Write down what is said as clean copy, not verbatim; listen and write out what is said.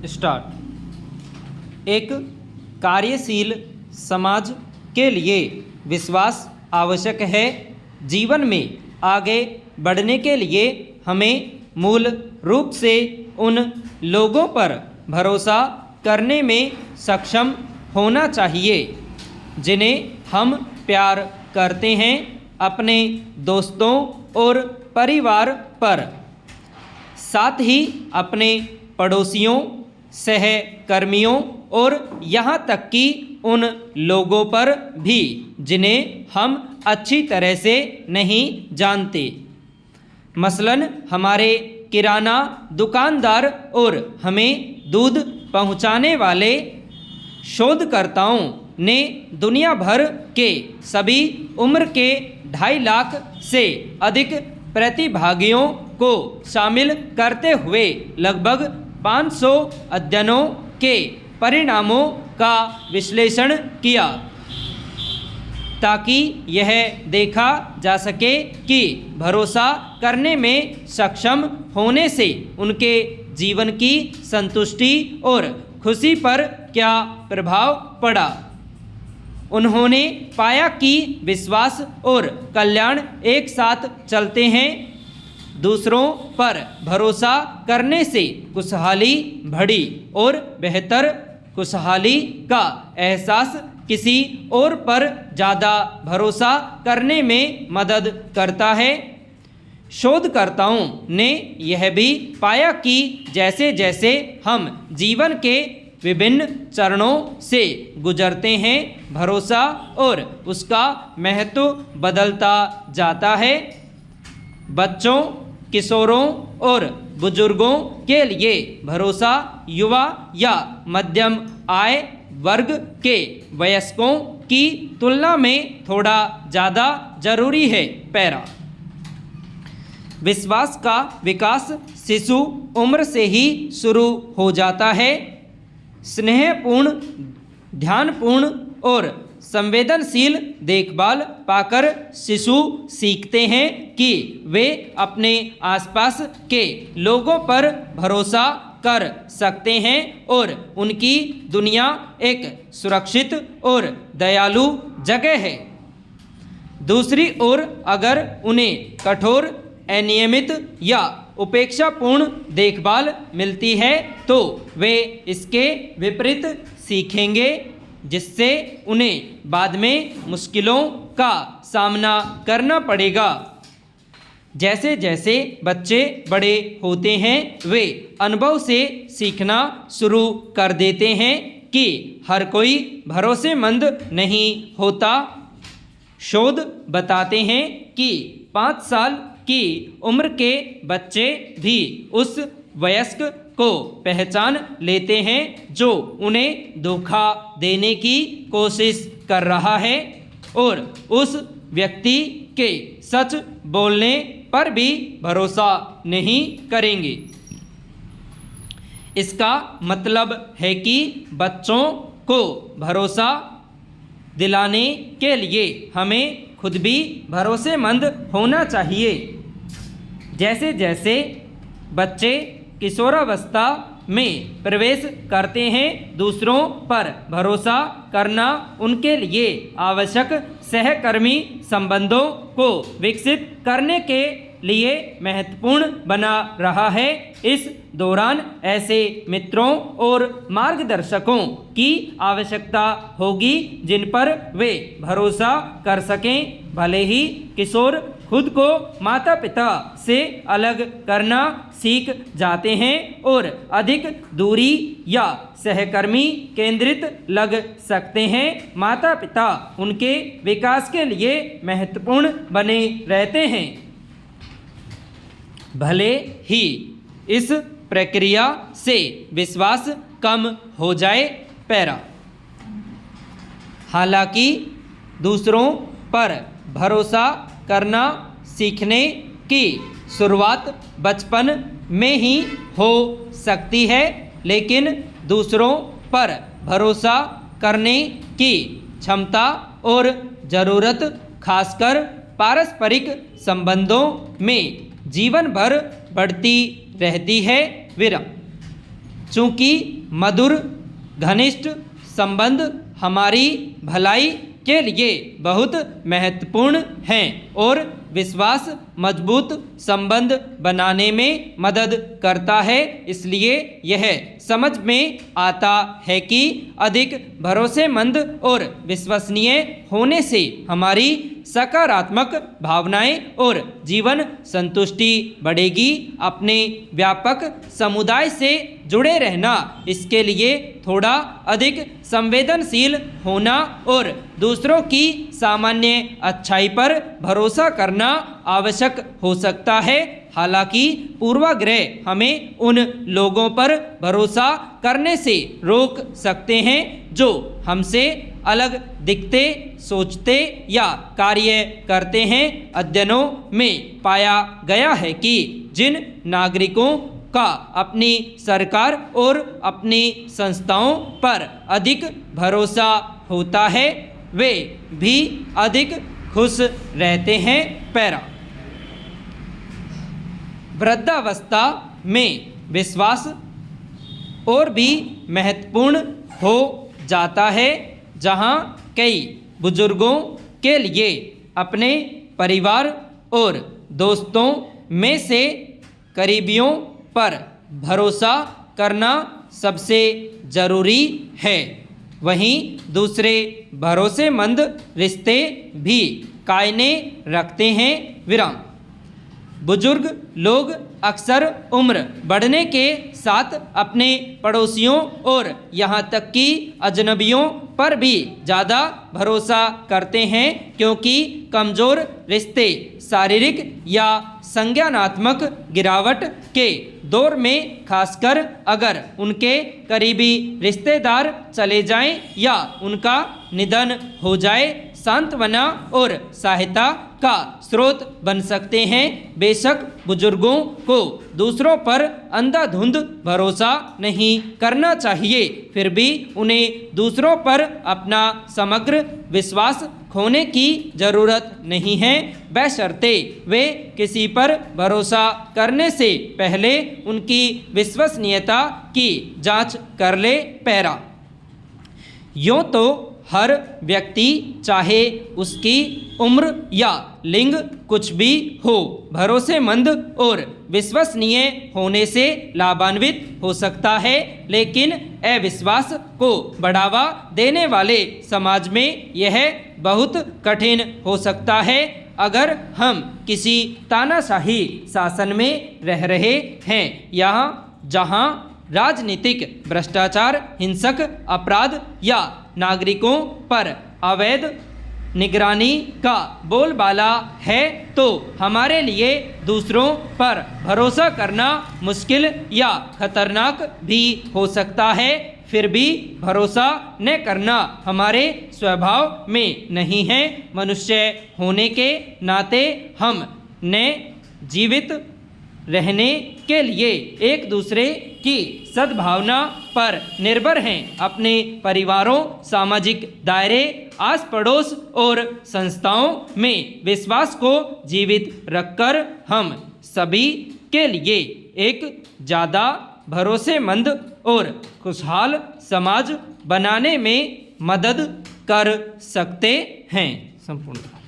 Start. एक कार्यशील समाज के लिए विश्वास आवश्यक है। जीवन में आगे बढ़ने के लिए हमें मूल रूप से उन लोगों पर भरोसा करने में सक्षम होना चाहिए जिन्हें हम प्यार करते हैं, अपने दोस्तों और परिवार पर, साथ ही अपने पड़ोसियों, सहकर्मियों और यहाँ तक कि उन लोगों पर भी जिन्हें हम अच्छी तरह से नहीं जानते। मसलन हमारे किराना दुकानदार और हमें दूध पहुँचाने वाले शोधकर्ताओं ने दुनिया भर के सभी उम्र के 2.5 लाख से अधिक प्रतिभागियों को शामिल करते हुए लगभग 500 अध्ययनों के परिणामों का विश्लेषण किया ताकि यह देखा जा सके कि भरोसा करने में सक्षम होने से उनके जीवन की संतुष्टि और खुशी पर क्या प्रभाव पड़ा। उन्होंने पाया कि विश्वास और कल्याण एक साथ चलते हैं। दूसरों पर भरोसा करने से खुशहाली बढ़ी और बेहतर खुशहाली का एहसास किसी और पर ज़्यादा भरोसा करने में मदद करता है। शोधकर्ताओं ने यह भी पाया कि जैसे जैसे हम जीवन के विभिन्न चरणों से गुजरते हैं, भरोसा और उसका महत्व बदलता जाता है। बच्चों, किशोरों और बुजुर्गों के लिए भरोसा युवा या मध्यम आय वर्ग के वयस्कों की तुलना में थोड़ा ज़्यादा जरूरी है। पैरा। विश्वास का विकास शिशु उम्र से ही शुरू हो जाता है। स्नेहपूर्ण, ध्यानपूर्ण और संवेदनशील देखभाल पाकर शिशु सीखते हैं कि वे अपने आसपास के लोगों पर भरोसा कर सकते हैं और उनकी दुनिया एक सुरक्षित और दयालु जगह है। दूसरी ओर अगर उन्हें कठोर, अनियमित या उपेक्षापूर्ण देखभाल मिलती है तो वे इसके विपरीत सीखेंगे, जिससे उन्हें बाद में मुश्किलों का सामना करना पड़ेगा। जैसे जैसे बच्चे बड़े होते हैं वे अनुभव से सीखना शुरू कर देते हैं कि हर कोई भरोसेमंद नहीं होता। शोध बताते हैं कि 5 साल की उम्र के बच्चे भी उस वयस्क को पहचान लेते हैं जो उन्हें धोखा देने की कोशिश कर रहा है और उस व्यक्ति के सच बोलने पर भी भरोसा नहीं करेंगे। इसका मतलब है कि बच्चों को भरोसा दिलाने के लिए हमें खुद भी भरोसेमंद होना चाहिए। जैसे जैसे बच्चे किशोरावस्था में प्रवेश करते हैं, दूसरों पर भरोसा करना उनके लिए आवश्यक सहकर्मी संबंधों को विकसित करने के लिए महत्वपूर्ण बना रहा है। इस दौरान ऐसे मित्रों और मार्गदर्शकों की आवश्यकता होगी जिन पर वे भरोसा कर सकें। भले ही किशोर खुद को माता पिता से अलग करना सीख जाते हैं और अधिक दूरी या सहकर्मी केंद्रित लग सकते हैं, माता पिता उनके विकास के लिए महत्वपूर्ण बने रहते हैं। भले ही इस प्रक्रिया से विश्वास कम हो जाए। पैरा। हालांकि दूसरों पर भरोसा करना सीखने की शुरुआत बचपन में ही हो सकती है, लेकिन दूसरों पर भरोसा करने की क्षमता और ज़रूरत खासकर पारस्परिक संबंधों में जीवन भर बढ़ती रहती है। विराम। चूँकि मधुर घनिष्ठ संबंध हमारी भलाई के लिए बहुत महत्वपूर्ण हैं और विश्वास मजबूत संबंध बनाने में मदद करता है, इसलिए यह समझ में आता है कि अधिक भरोसेमंद और विश्वसनीय होने से हमारी सकारात्मक भावनाएं और जीवन संतुष्टि बढ़ेगी। अपने व्यापक समुदाय से जुड़े रहना, इसके लिए थोड़ा अधिक संवेदनशील होना और दूसरों की सामान्य अच्छाई पर भरोसा करना आवश्यक हो सकता है। हालांकि पूर्वाग्रह हमें उन लोगों पर भरोसा करने से रोक सकते हैं जो हमसे अलग दिखते, सोचते या कार्य करते हैं। अध्ययनों में पाया गया है कि जिन नागरिकों का अपनी सरकार और अपनी संस्थाओं पर अधिक भरोसा होता है वे भी अधिक खुश रहते हैं। पैरा। वृद्धावस्था में विश्वास और भी महत्वपूर्ण हो जाता है, जहां कई बुजुर्गों के लिए अपने परिवार और दोस्तों में से करीबियों पर भरोसा करना सबसे ज़रूरी है। वहीं दूसरे भरोसेमंद रिश्ते भी कायने रखते हैं। विराम। बुजुर्ग लोग अक्सर उम्र बढ़ने के साथ अपने पड़ोसियों और यहाँ तक कि अजनबियों पर भी ज़्यादा भरोसा करते हैं, क्योंकि कमज़ोर रिश्ते शारीरिक या संज्ञानात्मक गिरावट के दौर में, खासकर अगर उनके करीबी रिश्तेदार चले जाएं या उनका निधन हो जाए, सांत्वना और सहायता का स्रोत बन सकते हैं। बेशक बुजुर्गों को दूसरों पर अंधाधुंध भरोसा नहीं करना चाहिए, फिर भी उन्हें दूसरों पर अपना समग्र विश्वास खोने की ज़रूरत नहीं है, बशर्ते वे किसी पर भरोसा करने से पहले उनकी विश्वसनीयता की जांच कर ले। पैरा। यूँ तो हर व्यक्ति, चाहे उसकी उम्र या लिंग कुछ भी हो, भरोसेमंद और विश्वसनीय होने से लाभान्वित हो सकता है, लेकिन अविश्वास को बढ़ावा देने वाले समाज में यह बहुत कठिन हो सकता है। अगर हम किसी तानाशाही शासन में रह रहे हैं, यहाँ जहाँ राजनीतिक भ्रष्टाचार, हिंसक अपराध या नागरिकों पर अवैध निगरानी का बोलबाला है, तो हमारे लिए दूसरों पर भरोसा करना मुश्किल या खतरनाक भी हो सकता है। फिर भी भरोसा न करना हमारे स्वभाव में नहीं है। मनुष्य होने के नाते हम न जीवित रहने के लिए एक दूसरे की सद्भावना पर निर्भर हैं। अपने परिवारों, सामाजिक दायरे, आस पड़ोस और संस्थाओं में विश्वास को जीवित रखकर हम सभी के लिए एक ज़्यादा भरोसेमंद और खुशहाल समाज बनाने में मदद कर सकते हैं। संपूर्ण।